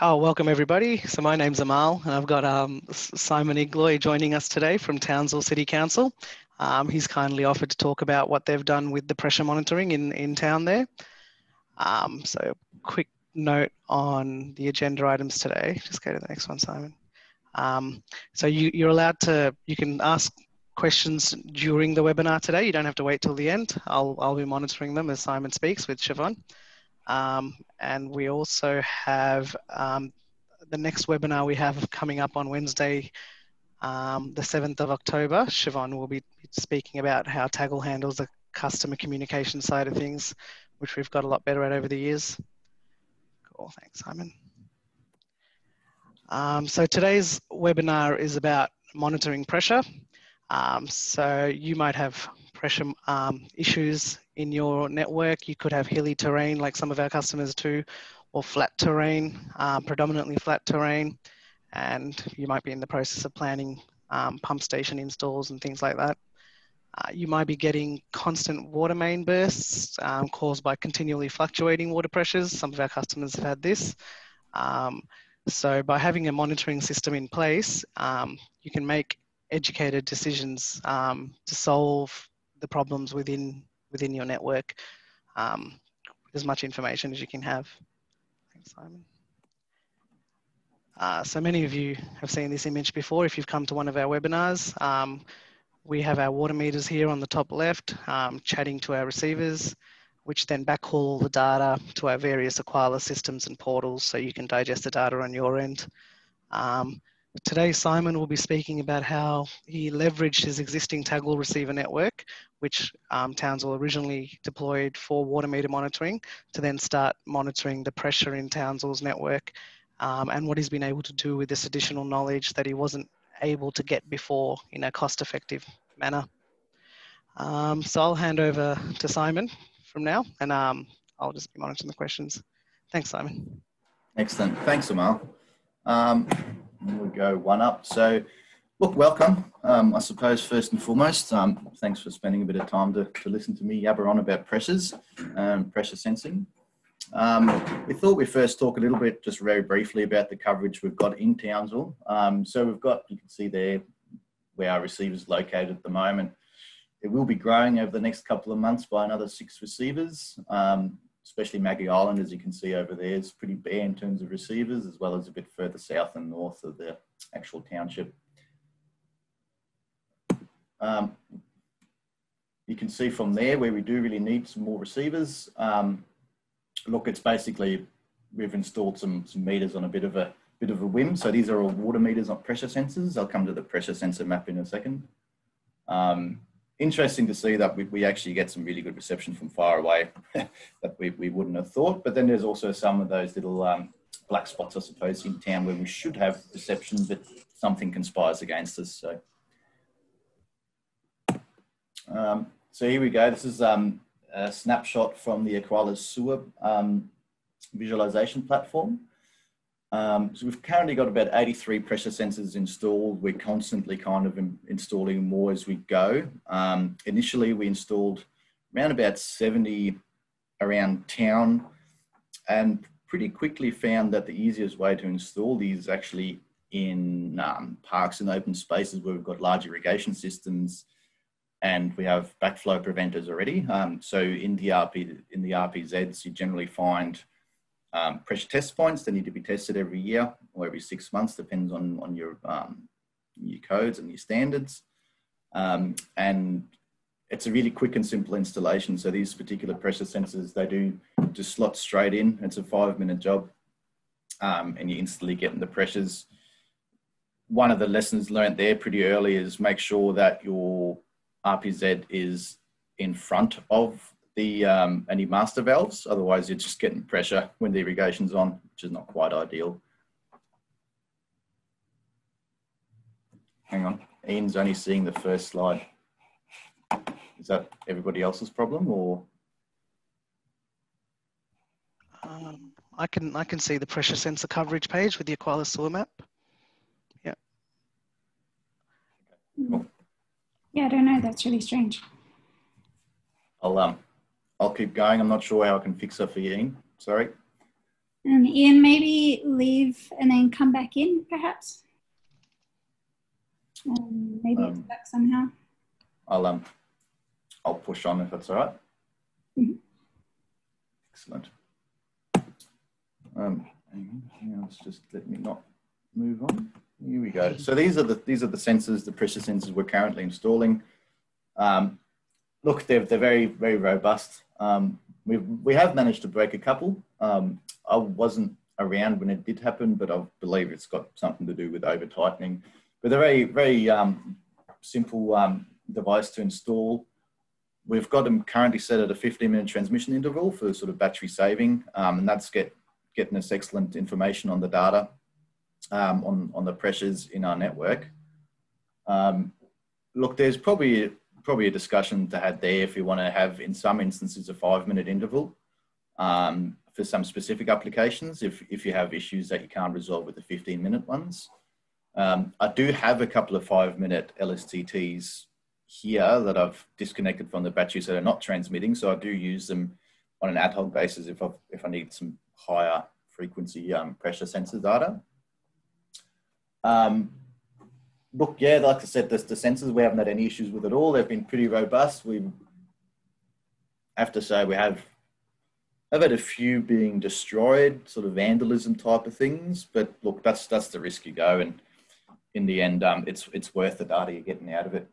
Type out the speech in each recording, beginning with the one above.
Oh, welcome everybody. So my name's Amal and I've got Simon Igloi joining us today from Townsville City Council. He's kindly offered to talk about what they've done with the pressure monitoring in town there. So quick note on the agenda items today. Just go to the next one, Simon. So you're allowed to, you can ask questions during the webinar today. You don't have to wait till the end. I'll be monitoring them as Simon speaks with Siobhan. And we also have the next webinar we have coming up on Wednesday, the 7th of October. Siobhan will be speaking about how Taggle handles the customer communication side of things, which we've got a lot better at over the years. Cool, thanks, Simon. So today's webinar is about monitoring pressure. So you might have pressure issues in your network. You could have hilly terrain like some of our customers do, or flat terrain, predominantly flat terrain. And you might be in the process of planning pump station installs and things like that. You might be getting constant water main bursts caused by continually fluctuating water pressures. Some of our customers have had this. So by having a monitoring system in place, you can make educated decisions to solve the problems within your network with as much information as you can have. Thanks, Simon. So many of you have seen this image before if you've come to one of our webinars. We have our water meters here on the top left, chatting to our receivers, which then backhaul all the data to our various Aquila systems and portals so you can digest the data on your end. Today, Simon will be speaking about how he leveraged his existing Taggle receiver network, which Townsville originally deployed for water meter monitoring, to then start monitoring the pressure in Townsville's network, and what he's been able to do with this additional knowledge that he wasn't able to get before in a cost-effective manner. So I'll hand over to Simon from now, and I'll just be monitoring the questions. Thanks, Simon. Excellent. Thanks, Amal. We'll go one up. So, look, welcome. I suppose first and foremost, thanks for spending a bit of time to listen to me yabber on about pressures, pressure sensing. We thought we'd first talk a little bit, just very briefly, about the coverage we've got in Townsville. So we've got, you can see there, where our receivers are located at the moment. It will be growing over the next couple of months by another 6 receivers. Especially Maggie Island, as you can see over there, is pretty bare in terms of receivers, as well as a bit further south and north of the actual township. You can see from there where we do really need some more receivers. Look, it's basically, we've installed some meters on a bit of a whim. So these are all water meters, not pressure sensors. I'll come to the pressure sensor map in a second. Interesting to see that we actually get some really good reception from far away that we wouldn't have thought. But then there's also some of those little black spots, I suppose, in town where we should have reception, but something conspires against us. So here we go. This is a snapshot from the Aquila sewer visualization platform. So we've currently got about 83 pressure sensors installed. We're constantly kind of installing more as we go. Initially, we installed around about 70 around town, and pretty quickly found that the easiest way to install these actually in parks and open spaces where we've got large irrigation systems and we have backflow preventers already. So in the RPZs, you generally find pressure test points that need to be tested every year or every 6 months, depends on your codes and your standards. And it's a really quick and simple installation. So these particular pressure sensors, they do just slot straight in. It's a 5-minute job, and you instantly get in the pressures. One of the lessons learned there pretty early is make sure that your RPZ is in front of the any master valves, otherwise you're just getting pressure when the irrigation's on, which is not quite ideal. Hang on, Ian's only seeing the first slide. Is that everybody else's problem, or? I can see the pressure sensor coverage page with the Aquila sewer map. Yeah. Cool. Yeah, I don't know. That's really strange. I'll keep going. I'm not sure how I can fix that for you, Ian. Sorry. Ian, maybe leave and then come back in, perhaps. Maybe it's stuck somehow. I'll push on if that's all right. Mm-hmm. Excellent. Let's just let me not move on. Here we go. So these are the sensors, the pressure sensors we're currently installing. Look, they're very, very robust. We have managed to break a couple. I wasn't around when it did happen, but I believe it's got something to do with over tightening. But they're very, very simple device to install. We've got them currently set at a 15-minute transmission interval for sort of battery saving, and that's getting us excellent information on the data, on the pressures in our network. Look, there's probably a discussion to have there if you want to have, in some instances, a 5-minute interval for some specific applications, if you have issues that you can't resolve with the 15-minute ones. I do have a couple of 5-minute LSTTs here that I've disconnected from the battery, so they're not transmitting. So I do use them on an ad hoc basis if I need some higher frequency pressure sensor data. Look, yeah, like I said, the sensors, we haven't had any issues with at all. They've been pretty robust. We have to say I've had a few being destroyed, sort of vandalism type of things. But look, that's the risk you go, and in the end, it's worth the data you're getting out of it.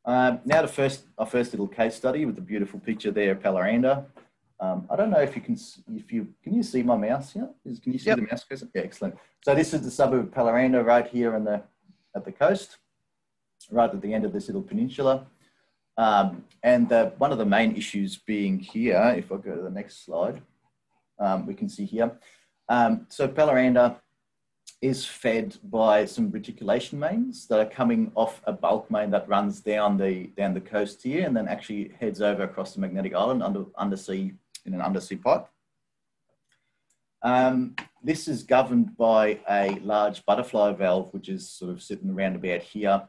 Now our first little case study with the beautiful picture there of Pallarenda. I don't know if you can you see my mouse here? Can you see the mouse cursor? Yeah, excellent. So this is the suburb of Pallarenda right here at the coast, right at the end of this little peninsula. And one of the main issues being here, if I go to the next slide, we can see here. So Pallarenda is fed by some reticulation mains that are coming off a bulk main that runs down the coast here and then actually heads over across the magnetic island undersea in an undersea pipe. This is governed by a large butterfly valve, which is sort of sitting around about here,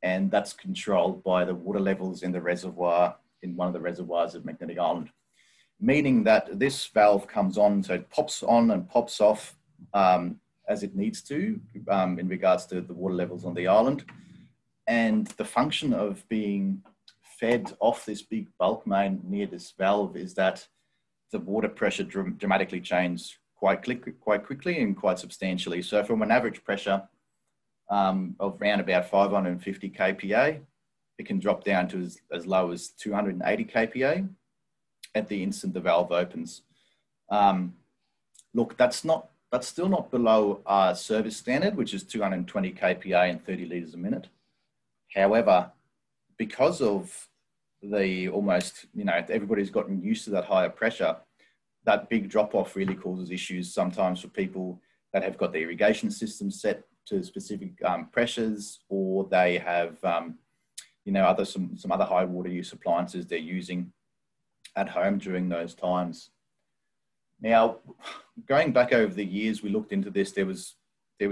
and that's controlled by the water levels in the reservoir, in one of the reservoirs of Magnetic Island, meaning that this valve comes on, so it pops on and pops off as it needs to in regards to the water levels on the island. And the function of being fed off this big bulk main near this valve is that the water pressure dramatically changes quite quickly and quite substantially. So from an average pressure of around about 550 kPa, it can drop down to as low as 280 kPa at the instant the valve opens. Look, that's still not below our service standard, which is 220 kPa and 30 litres a minute. However, because of the almost, everybody's gotten used to that higher pressure, that big drop off really causes issues sometimes for people that have got their irrigation system set to specific pressures, or they have, some other high water use appliances they're using at home during those times. Now, going back over the years, we looked into this. There was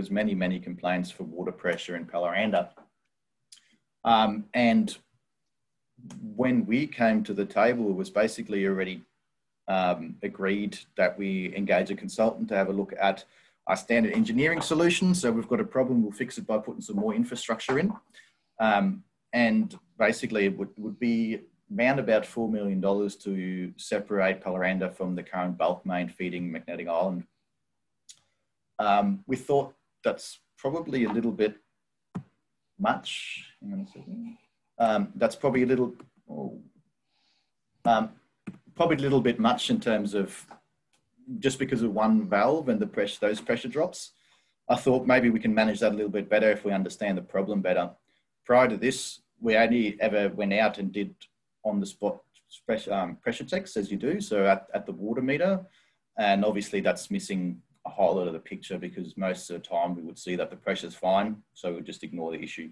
many complaints for water pressure in Pallarenda. And when we came to the table, it was basically already agreed that we engage a consultant to have a look at our standard engineering solution. So we've got a problem, we'll fix it by putting some more infrastructure in. And basically it would be around about $4 million to separate Pallarenda from the current bulk main feeding Magnetic Island. We thought that's probably a little bit much. Hang on a second. That's probably a little, probably a little bit much in terms of just because of one valve and the pressure, those pressure drops. I thought maybe we can manage that a little bit better if we understand the problem better. Prior to this, we only ever went out and did on the spot pressure checks, as you do, so at the water meter. And obviously that's missing a whole lot of the picture because most of the time we would see that the pressure's fine, so we'd just ignore the issue.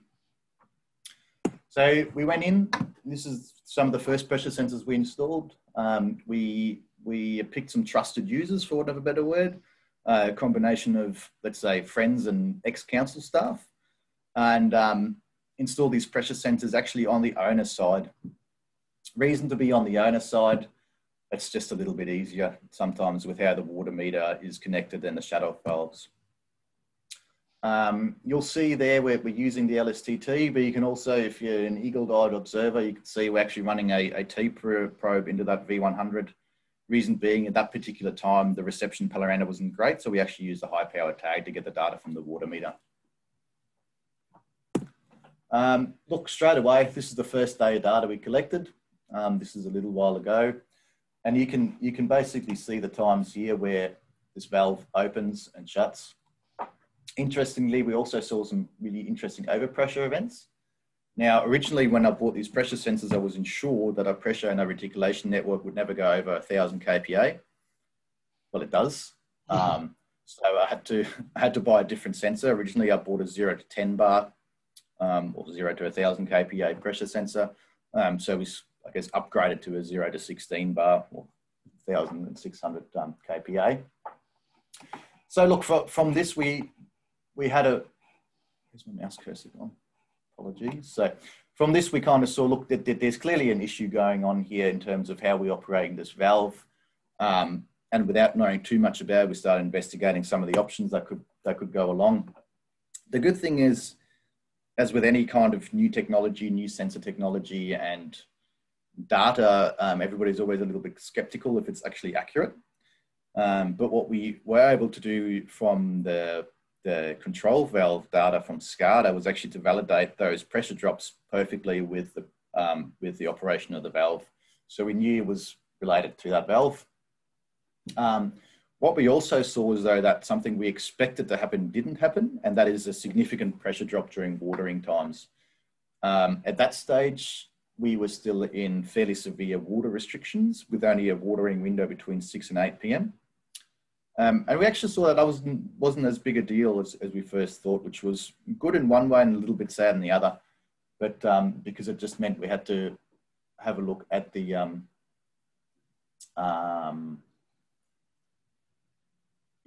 So we went in, this is some of the first pressure sensors we installed. We picked some trusted users, for want of a better word, a combination of, let's say, friends and ex-council staff, and installed these pressure sensors actually on the owner side. Reason to be on the owner side, it's just a little bit easier sometimes with how the water meter is connected than the shut-off valves. You'll see there we're using the LSTT, but you can also, if you're an eagle-eyed observer, you can see we're actually running a T probe into that V100. Reason being, at that particular time, the reception Pallarenda wasn't great, so we actually used a high-powered tag to get the data from the water meter. Look, straight away, this is the first day of data we collected. This is a little while ago. And you can basically see the times here where this valve opens and shuts. Interestingly, we also saw some really interesting overpressure events. Now, originally, when I bought these pressure sensors, I was ensured that our pressure and our reticulation network would never go over 1,000 kPa. Well, it does. So I had to buy a different sensor. Originally, I bought a 0 to 10 bar or 0 to 1,000 kPa pressure sensor. So we, I guess, upgraded to a 0 to 16 bar or 1,600 kPa. So look, from this, we had a, here's my mouse cursor gone. Apologies. So from this, we kind of saw, look, that there's clearly an issue going on here in terms of how we're operating this valve. And without knowing too much about it, we started investigating some of the options that could go along. The good thing is, as with any kind of new technology, new sensor technology and data, everybody's always a little bit skeptical if it's actually accurate. But what we were able to do from the control valve data from SCADA was actually to validate those pressure drops perfectly with the operation of the valve. So we knew it was related to that valve. What we also saw was, though, that something we expected to happen didn't happen, and that is a significant pressure drop during watering times. At that stage, we were still in fairly severe water restrictions with only a watering window between 6 and 8 p.m. And we actually saw that wasn't as big a deal as we first thought, which was good in one way and a little bit sad in the other. But because it just meant we had to have a look at the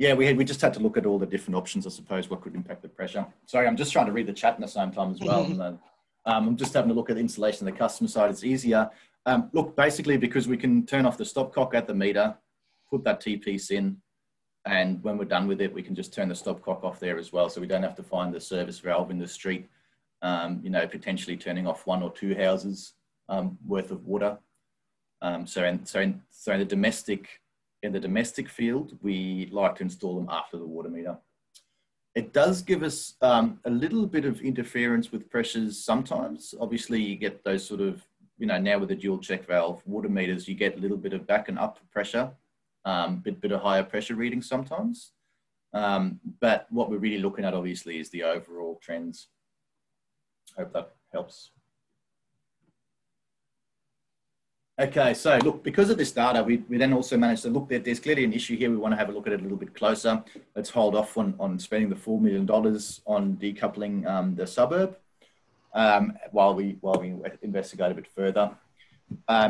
we just had to look at all the different options, I suppose, what could impact the pressure. Sorry, I'm just trying to read the chat at the same time as well. And I'm just having a look at the installation on the customer side. It's easier. Look, basically, because we can turn off the stopcock at the meter, put that T-piece in, and when we're done with it, we can just turn the stopcock off there as well. So we don't have to find the service valve in the street, you know, potentially turning off 1 or 2 houses worth of water. So in the domestic field, we like to install them after the water meter. It does give us a little bit of interference with pressures sometimes. Obviously, you get those sort of, you know, now with the dual check valve water meters, you get a little bit of back and up pressure, bit of higher pressure readings sometimes. But what we're really looking at, obviously, is the overall trends. Hope that helps. Okay, so look, because of this data, we then also managed to look that there's clearly an issue here. We want to have a look at it a little bit closer. Let's hold off on spending the $4 million on decoupling the suburb while we investigate a bit further.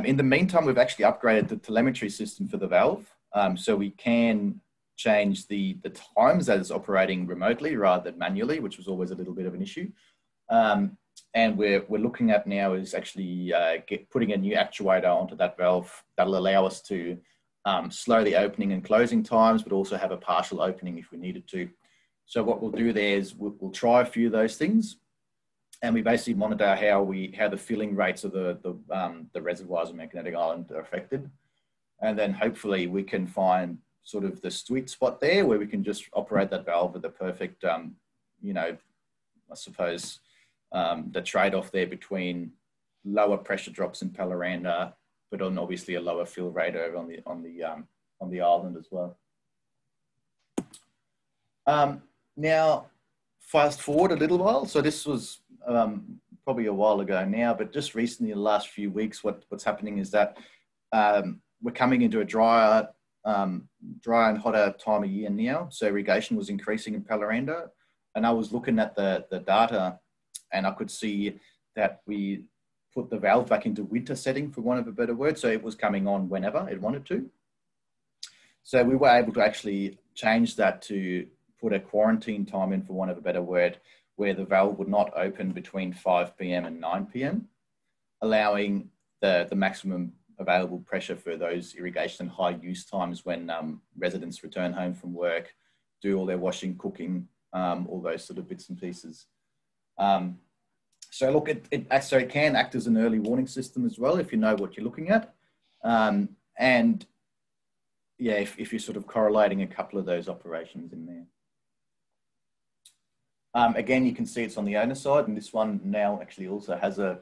In the meantime, we've actually upgraded the telemetry system for the valve, so we can change the times that it's operating remotely rather than manually, which was always a little bit of an issue. And we're looking at now is actually putting a new actuator onto that valve that'll allow us to slow the opening and closing times, but also have a partial opening if we needed to. So what we'll do there is we'll try a few of those things, and we basically monitor how the filling rates of the reservoirs of Magnetic Island are affected, and then hopefully we can find sort of the sweet spot there where we can just operate that valve with the perfect, you know, I suppose. The trade-off there between lower pressure drops in Pallarenda, but on obviously a lower fill rate over on the island as well. Now, fast forward a little while. So this was probably a while ago now, but just recently, in the last few weeks, what's happening is that we're coming into a drier and hotter time of year now. So irrigation was increasing in Pallarenda, and I was looking at the data. And I could see that we put the valve back into winter setting, for want of a better word. So it was coming on whenever it wanted to. So we were able to actually change that to put a quarantine time in, for want of a better word, where the valve would not open between 5 p.m. and 9 p.m., allowing the maximum available pressure for those irrigation high use times when residents return home from work, do all their washing, cooking, all those sort of bits and pieces. So look, it can act as an early warning system as well if you know what you're looking at. And yeah, if you're sort of correlating a couple of those operations in there. Again, you can see it's on the owner side, and this one now actually also has an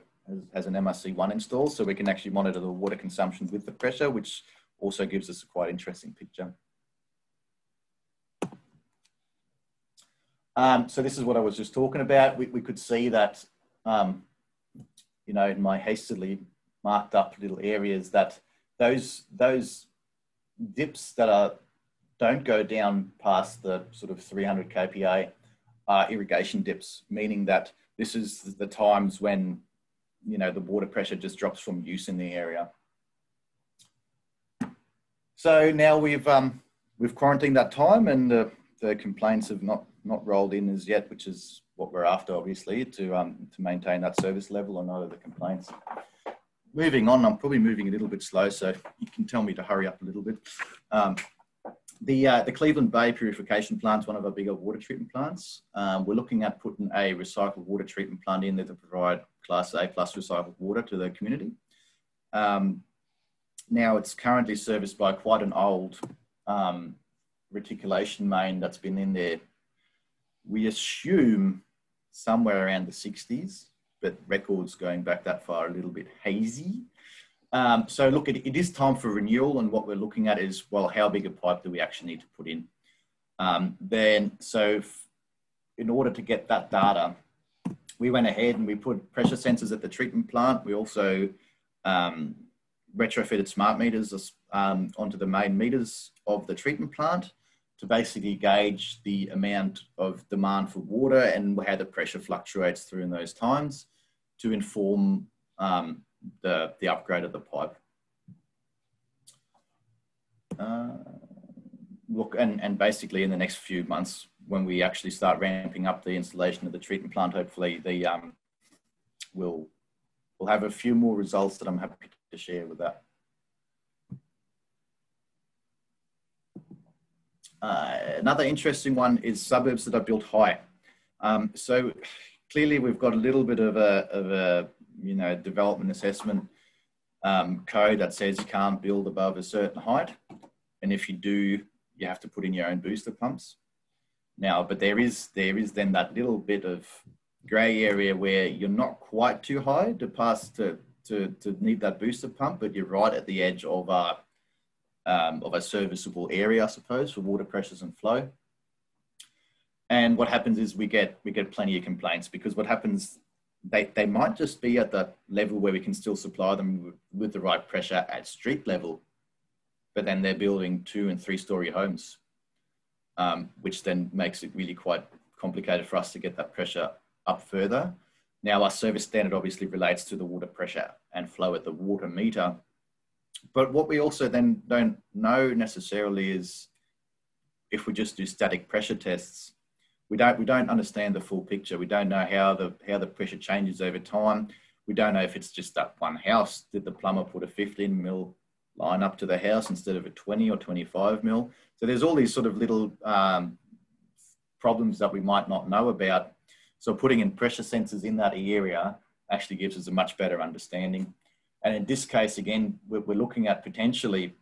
MRC1 installed, so we can actually monitor the water consumption with the pressure, which also gives us a quite interesting picture. So this is what I was just talking about. We could see that, you know, in my hastily marked up little areas, that those dips that don't go down past the sort of 300 kPa are irrigation dips, meaning that this is the times when, you know, the water pressure just drops from use in the area. So now we've quarantined that time, and the complaints have not rolled in as yet, which is what we're after, obviously, to maintain that service level on all of the complaints. Moving on, I'm probably moving a little bit slow, so you can tell me to hurry up a little bit. The Cleveland Bay Purification plant is one of our bigger water treatment plants. We're looking at putting a recycled water treatment plant in there to provide Class A plus recycled water to the community. Now it's currently serviced by quite an old reticulation main that's been in there. We assume somewhere around the 60s, but records going back that far are a little bit hazy. So look, it is time for renewal, and what we're looking at is, well, how big a pipe do we actually need to put in? In order to get that data, we went ahead and we put pressure sensors at the treatment plant. We also retrofitted smart meters onto the main meters of the treatment plant to basically gauge the amount of demand for water and how the pressure fluctuates through in those times to inform the upgrade of the pipe. Look, and basically in the next few months, when we actually start ramping up the installation of the treatment plant, hopefully we'll have a few more results that I'm happy to share with that. Another interesting one is suburbs that are built high. So clearly we've got a little bit of a you know, development assessment code that says you can't build above a certain height. And if you do, you have to put in your own booster pumps. Now, but there is then that little bit of gray area where you're not quite too high to need that booster pump, but you're right at the edge of a serviceable area, I suppose, for water pressures and flow. And what happens is we get plenty of complaints, because what happens, they might just be at the level where we can still supply them with the right pressure at street level, but then they're building 2- and 3-story homes, which then makes it really quite complicated for us to get that pressure up further. Now, our service standard obviously relates to the water pressure and flow at the water meter. But what we also then don't know necessarily is, if we just do static pressure tests, we don't understand the full picture. We don't know how the pressure changes over time. We don't know if it's just that one house. Did the plumber put a 15 mil line up to the house instead of a 20 or 25 mil? So there's all these sort of little problems that we might not know about. So putting in pressure sensors in that area actually gives us a much better understanding. And in this case, again, we're looking at potentially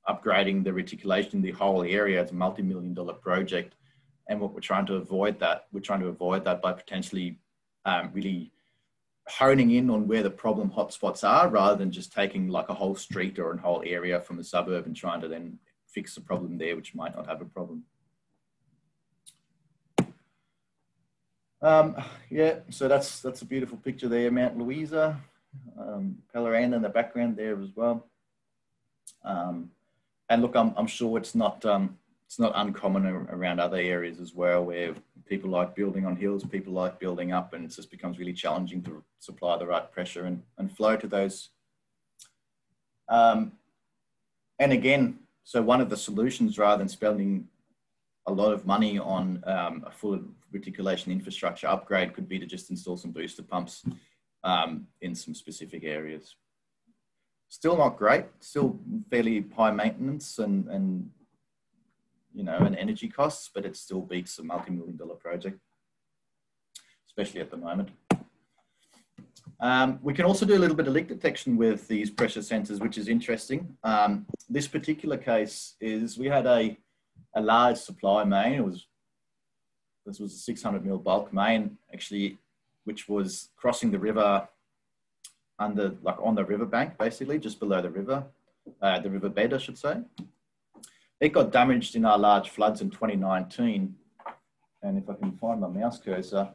upgrading the reticulation in the whole area. It's a multi-million-dollar project. And what we're trying to avoid that by potentially really honing in on where the problem hotspots are, rather than just taking like a whole street or a whole area from a suburb and trying to then fix the problem there, which might not have a problem. Yeah, so that's a beautiful picture there, Mount Louisa, Pallarenda in the background there as well. And look, I'm sure it's not uncommon around other areas as well, where people like building on hills, people like building up, and it just becomes really challenging to supply the right pressure and flow to those. And again, so one of the solutions, rather than spending a lot of money on a full reticulation infrastructure upgrade, could be to just install some booster pumps in some specific areas. Still not great, still fairly high maintenance and you know, and energy costs, but it still beats a multi-million-dollar project, especially at the moment. We can also do a little bit of leak detection with these pressure sensors, which is interesting. This particular case is we had a large supply main. This was a 600 mil bulk main, actually, which was crossing the river on the riverbank, basically, just below the riverbed, I should say. It got damaged in our large floods in 2019. And if I can find my mouse cursor,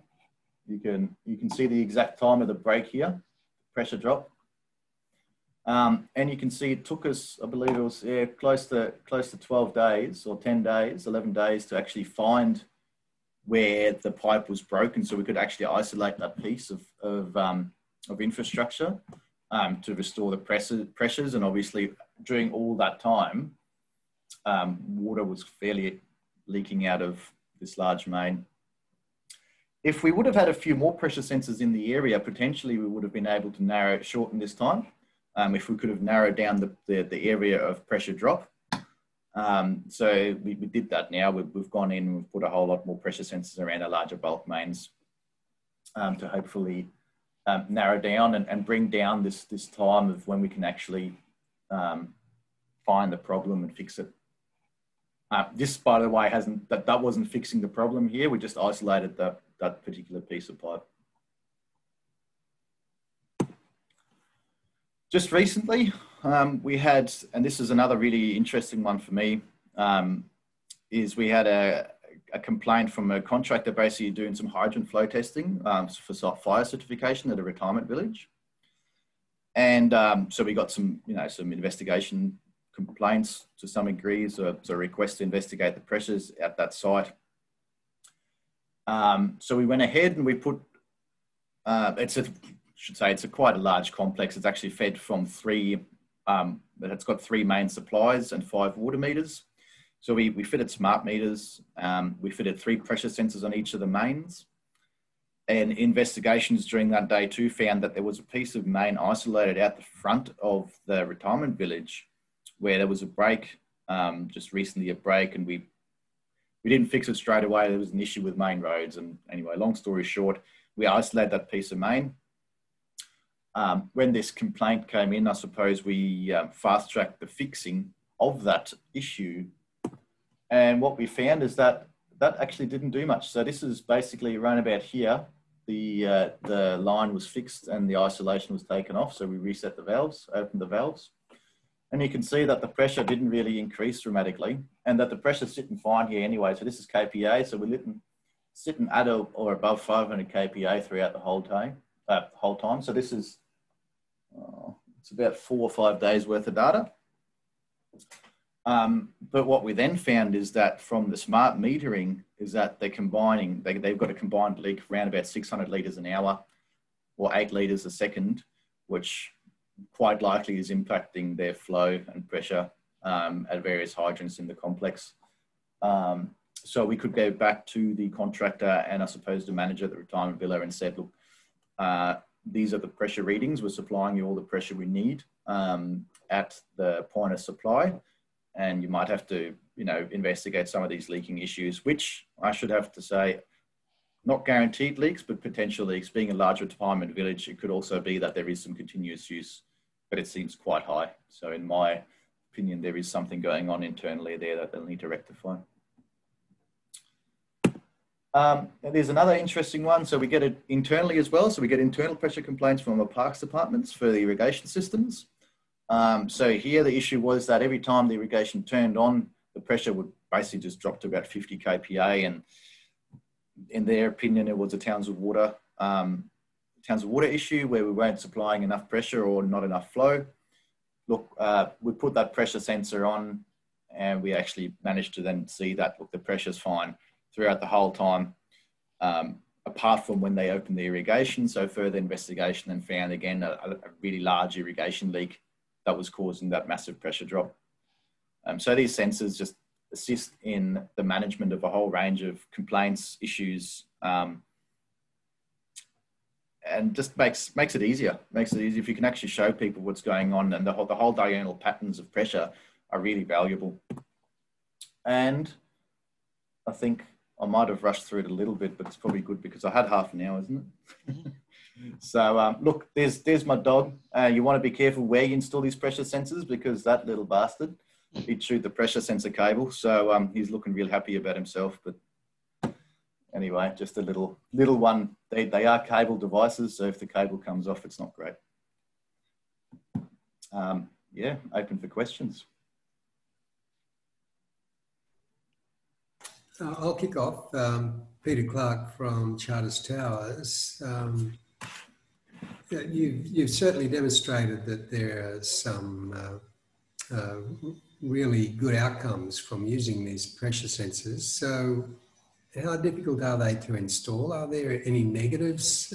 you can see the exact time of the break here, pressure drop. And you can see it took us, I believe it was close to 12 days or 10 days, 11 days to actually find where the pipe was broken, so we could actually isolate that piece of infrastructure to restore the pressures. And obviously during all that time, water was fairly leaking out of this large main. If we would have had a few more pressure sensors in the area, potentially we would have been able to shorten this time. If we could have narrowed down the area of pressure drop. So we did that now. We've gone in and we've put a whole lot more pressure sensors around our larger bulk mains to hopefully narrow down and bring down this time of when we can actually find the problem and fix it. This, by the way, that wasn't fixing the problem here. We just isolated that particular piece of pipe. Just recently, we had, and this is another really interesting one for me, is we had a complaint from a contractor basically doing some hydrant flow testing for fire certification at a retirement village. And so we got some investigation complaints to some degree, so a request to investigate the pressures at that site. So we went ahead and we put, it's quite a large complex. It's actually fed from it's got 3 main supplies and 5 water meters. So we fitted smart meters. We fitted 3 pressure sensors on each of the mains. And investigations during that day too found that there was a piece of main isolated out the front of the retirement village where there was a break, just recently a break, and we didn't fix it straight away. There was an issue with main roads. And anyway, long story short, we isolated that piece of main. When this complaint came in, I suppose we fast-tracked the fixing of that issue. And what we found is that actually didn't do much. So this is basically around about here. The line was fixed and the isolation was taken off. So we reset the valves, opened the valves. And you can see that the pressure didn't really increase dramatically and that the pressure's sitting fine here anyway. So this is KPA. So we're sitting at or above 500 KPA throughout the whole time. So this is, it's about 4 or 5 days worth of data. But what we then found is that from the smart metering is that they've got a combined leak around about 600 litres an hour or 8 litres a second, which quite likely is impacting their flow and pressure at various hydrants in the complex. So we could go back to the contractor and I suppose the manager at the retirement villa and said, look, these are the pressure readings. We're supplying you all the pressure we need at the point of supply. And you might have to, investigate some of these leaking issues, which I should have to say, not guaranteed leaks, but potential leaks. Being a large retirement village, it could also be that there is some continuous use, but it seems quite high. So in my opinion, there is something going on internally there that they'll need to rectify. And there's another interesting one. So we get it internally as well. So we get internal pressure complaints from our parks departments for the irrigation systems. So here the issue was that every time the irrigation turned on, the pressure would basically just drop to about 50 kPa. And in their opinion, it was a Townsville water issue where we weren't supplying enough pressure or not enough flow. Look, we put that pressure sensor on and we actually managed to then see that, look, the pressure's fine throughout the whole time, apart from when they opened the irrigation. So further investigation and found again a really large irrigation leak that was causing that massive pressure drop. So these sensors just assist in the management of a whole range of complaints, issues, just makes it easier. Makes it easier if you can actually show people what's going on, and the whole diurnal patterns of pressure are really valuable. And I think I might have rushed through it a little bit, but it's probably good because I had half an hour, isn't it? So look, there's my dog. You want to be careful where you install these pressure sensors, because that little bastard, he chewed the pressure sensor cable. So he's looking real happy about himself. But anyway, just a little one. They are cable devices, so if the cable comes off, it's not great. Yeah, open for questions. I'll kick off. Peter Clark from Charters Towers. You've certainly demonstrated that there are some really good outcomes from using these pressure sensors. So how difficult are they to install? Are there any negatives?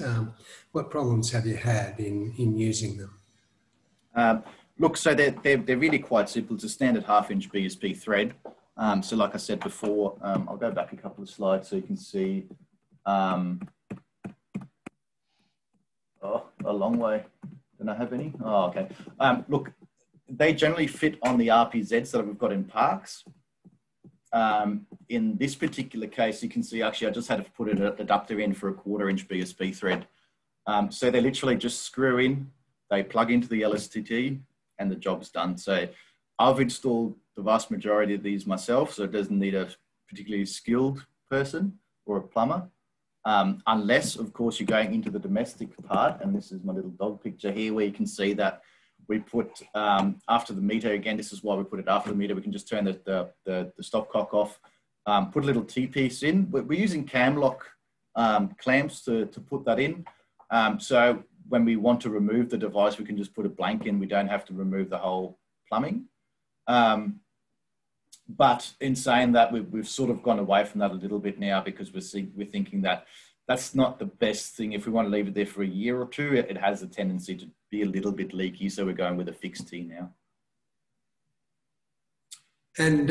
What problems have you had in using them? Look, so they're really quite simple. It's a standard 1/2-inch BSP thread. So like I said before, I'll go back a couple of slides so you can see. Oh, a long way. Don't I have any? Oh, okay. Look, they generally fit on the RPZs that we've got in parks. In this particular case, you can see actually I just had to put an adapter in for a 1/4-inch BSP thread. So they literally just screw in, they plug into the LSTT, and the job's done. So I've installed the vast majority of these myself, so it doesn't need a particularly skilled person or a plumber. Unless, of course, you're going into the domestic part, and this is my little dog picture here, where you can see that we put, after the meter, again, this is why we put it after the meter, we can just turn the stopcock off, put a little T-piece in. We're using cam lock clamps to put that in. So when we want to remove the device, we can just put a blank in. We don't have to remove the whole plumbing. But in saying that, we've sort of gone away from that a little bit now, because we're thinking that that's not the best thing. If we want to leave it there for a year or two, it has a tendency to be a little bit leaky. So we're going with a fixed T now. And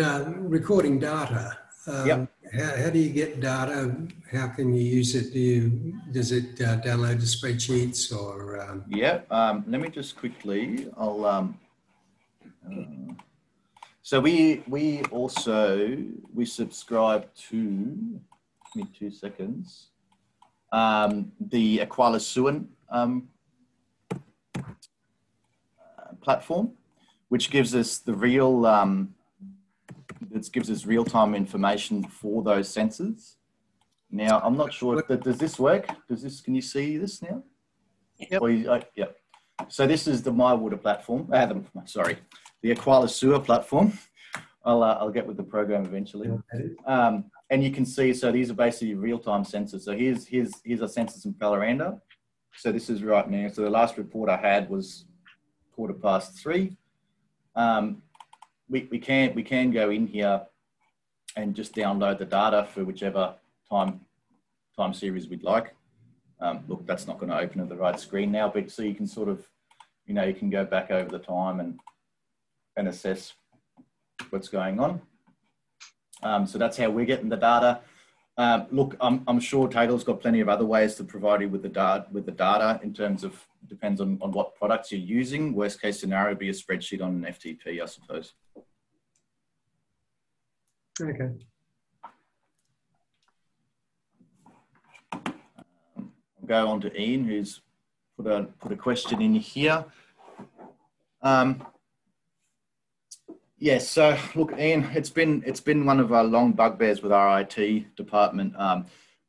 recording data. Yep. How do you get data? How can you use it? Does it download to spreadsheets or? Yeah. Let me just quickly. So we subscribe to. Give me 2 seconds. The Aquila platform, which gives us the real. It gives us real-time information for those sensors. Now, I'm not sure, does this work? Can you see this now? Yep. Yeah. So this is the My Water platform. The Aquila Sewer platform. I'll get with the program eventually. And you can see, so these are basically real-time sensors. So here's our sensors in Pallarenda. So this is right now. So the last report I had was 3:15. We can go in here and just download the data for whichever time series we'd like. Look, that's not going to open at the right screen now, but so you can sort of, you can go back over the time and assess what's going on. So that's how we're getting the data. Look, I'm sure Taggle's got plenty of other ways to provide you with the data in terms of, depends on what products you're using. Worst case scenario would be a spreadsheet on an FTP, I suppose. Okay. I'll go on to Ian, who's put a question in here. Yes, so look, Ian, it's been one of our long bugbears with our IT department.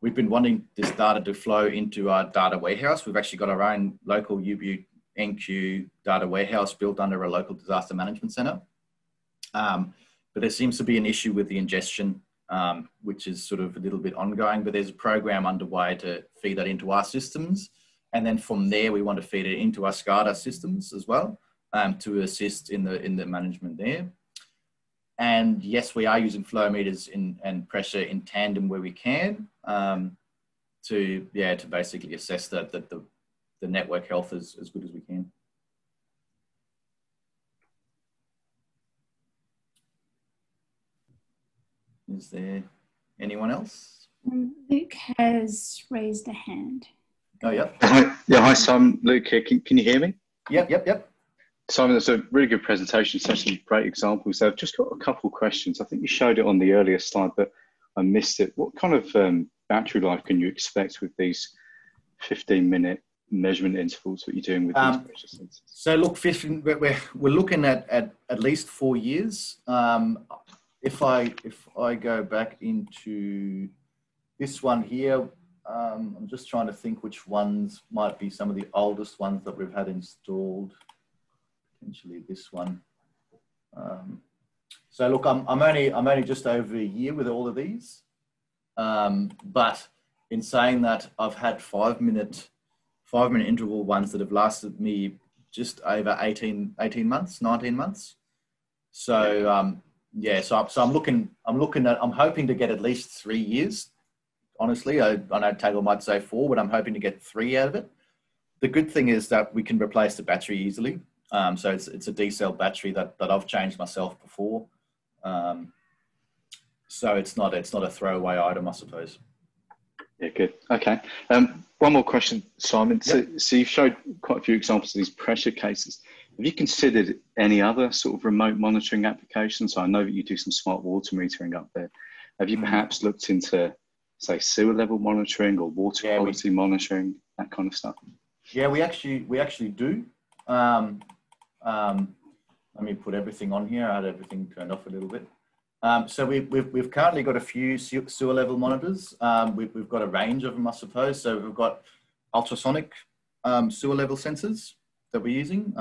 We've been wanting this data to flow into our data warehouse. We've actually got our own local UBU NQ data warehouse built under a local disaster management center. But there seems to be an issue with the ingestion, which is sort of a little bit ongoing, but there's a program underway to feed that into our systems. And then from there, we want to feed it into our SCADA systems as well, to assist in the management there. And yes, we are using flow meters and pressure in tandem where we can, to basically assess the network health as good as we can. Is there anyone else? Luke has raised a hand. Oh, yep. Hi, Simon. Luke here. Can you hear me? Yep. Simon, that's a really good presentation. Such some great examples. So I've just got a couple of questions. I think you showed it on the earlier slide, but I missed it. What kind of battery life can you expect with these 15-minute measurement intervals that you're doing with these pressure sensors? So look, we're looking at least 4 years. If I go back into this one here, I'm just trying to think which ones might be some of the oldest ones that we've had installed. Potentially this one. So look, I'm only just over a year with all of these, but in saying that, I've had 5-minute interval ones that have lasted me just over 18 months, 19 months. So yeah, so I'm hoping to get at least 3 years. Honestly, I know Taggle might say 4, but I'm hoping to get 3 out of it. The good thing is that we can replace the battery easily. So it's a D-cell battery that I've changed myself before. So it's not a throwaway item, I suppose. Yeah, good. Okay. One more question, Simon. Yep. So you've showed quite a few examples of these pressure cases. Have you considered any other sort of remote monitoring applications? I know that you do some smart water metering up there. Have you perhaps looked into, say, sewer level monitoring or water quality monitoring, that kind of stuff? Yeah, we actually do. Let me put everything on here. I had everything turned off a little bit. So we've currently got a few sewer level monitors. We've got a range of them, I suppose. So we've got ultrasonic sewer level sensors that we're using.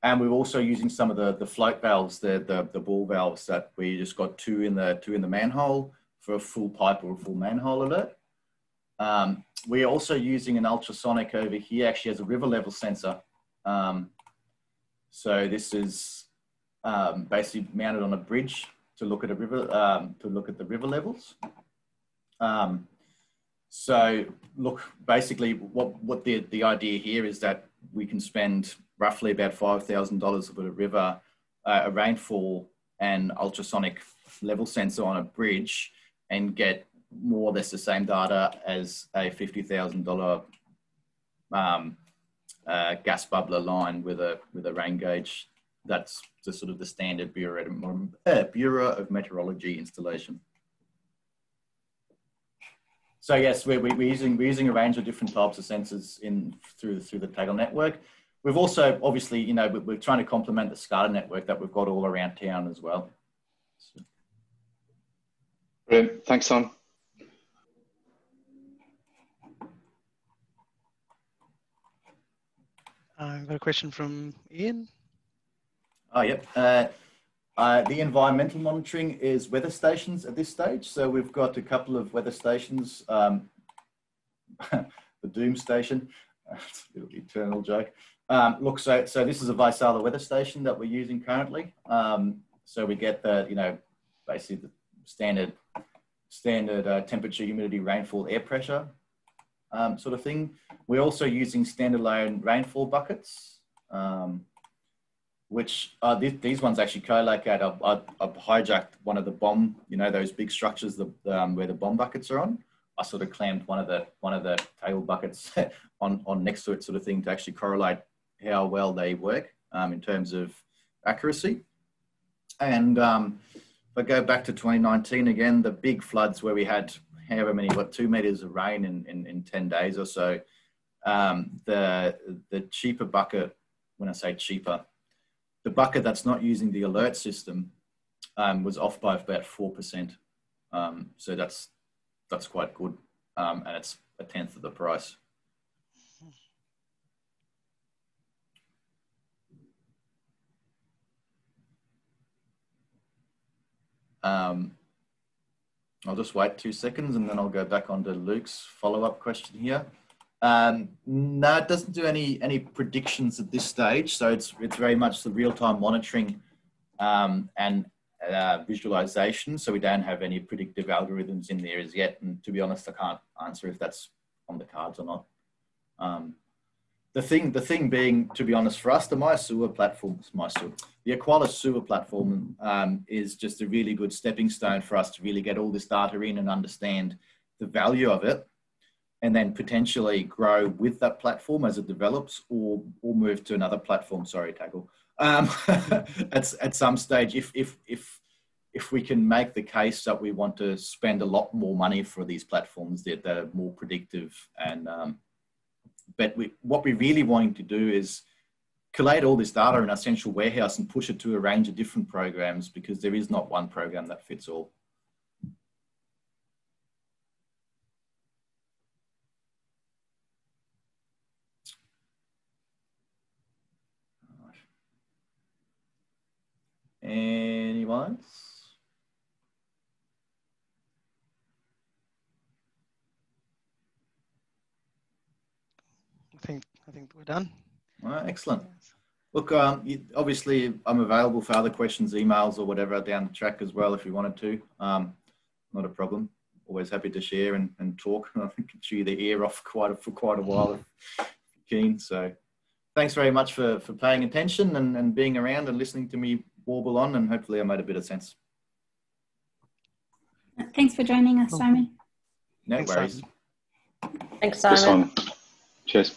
And we're also using some of the float valves, the ball valves that we just got two in the manhole for a full pipe or a full manhole alert. We're also using an ultrasonic over here, actually as a river level sensor. So this is basically mounted on a bridge to look at a river, to look at the river levels. So look, basically what the idea here is that we can spend roughly about $5,000 with a river, a rainfall and ultrasonic level sensor on a bridge and get more or less the same data as a $50,000 gas bubbler line with a rain gauge. That's the sort of the standard Bureau of Meteorology installation. So yes, we're using a range of different types of sensors through the Taggle network. We've also, obviously, you know, we're trying to complement the SCADA network that we've got all around town as well. So. Brilliant. Thanks, Simon. I've got a question from Ian. Oh, yep. The environmental monitoring is weather stations at this stage. So we've got a couple of weather stations. The Doom Station, it's a little eternal joke. Look, so this is a Vaisala weather station that we're using currently. So we get the, you know, basically the standard temperature, humidity, rainfall, air pressure sort of thing. We're also using standalone rainfall buckets, which these ones actually co-locate. I've hijacked one of the bomb, you know, those big structures where the bomb buckets are on. I sort of clamped one of the table buckets on next to it, sort of thing, to actually correlate how well they work in terms of accuracy. And if I go back to 2019 again, the big floods where we had however many, 2 meters of rain in 10 days or so, the cheaper bucket, when I say cheaper, the bucket that's not using the alert system was off by about 4%. So that's quite good, and it's a tenth of the price. I'll just wait 2 seconds and then I'll go back onto Luke's follow-up question here. No, it doesn't do any predictions at this stage. So it's very much the real-time monitoring and visualization. So we don't have any predictive algorithms in there as yet. And to be honest, I can't answer if that's on the cards or not. The thing being, to be honest, for us, the the Aqualis sewer platform is just a really good stepping stone for us to really get all this data in and understand the value of it. and then potentially grow with that platform as it develops, or move to another platform. Sorry, Taggle. At some stage, if we can make the case that we want to spend a lot more money for these platforms that are more predictive, and but what we're really wanting to do is collate all this data in our central warehouse and push it to a range of different programs, because there is not one program that fits all. Anyone else? I think we're done. All right, excellent. Look, obviously I'm available for other questions, emails or whatever down the track as well if you wanted to. Not a problem. Always happy to share and talk. I can chew the ear off for quite a while if you're keen. So thanks very much for paying attention and being around and listening to me warble on, and hopefully I made a bit of sense. Thanks for joining us, Simon. No Thanks, worries. Simon. Thanks, Simon. Cheers.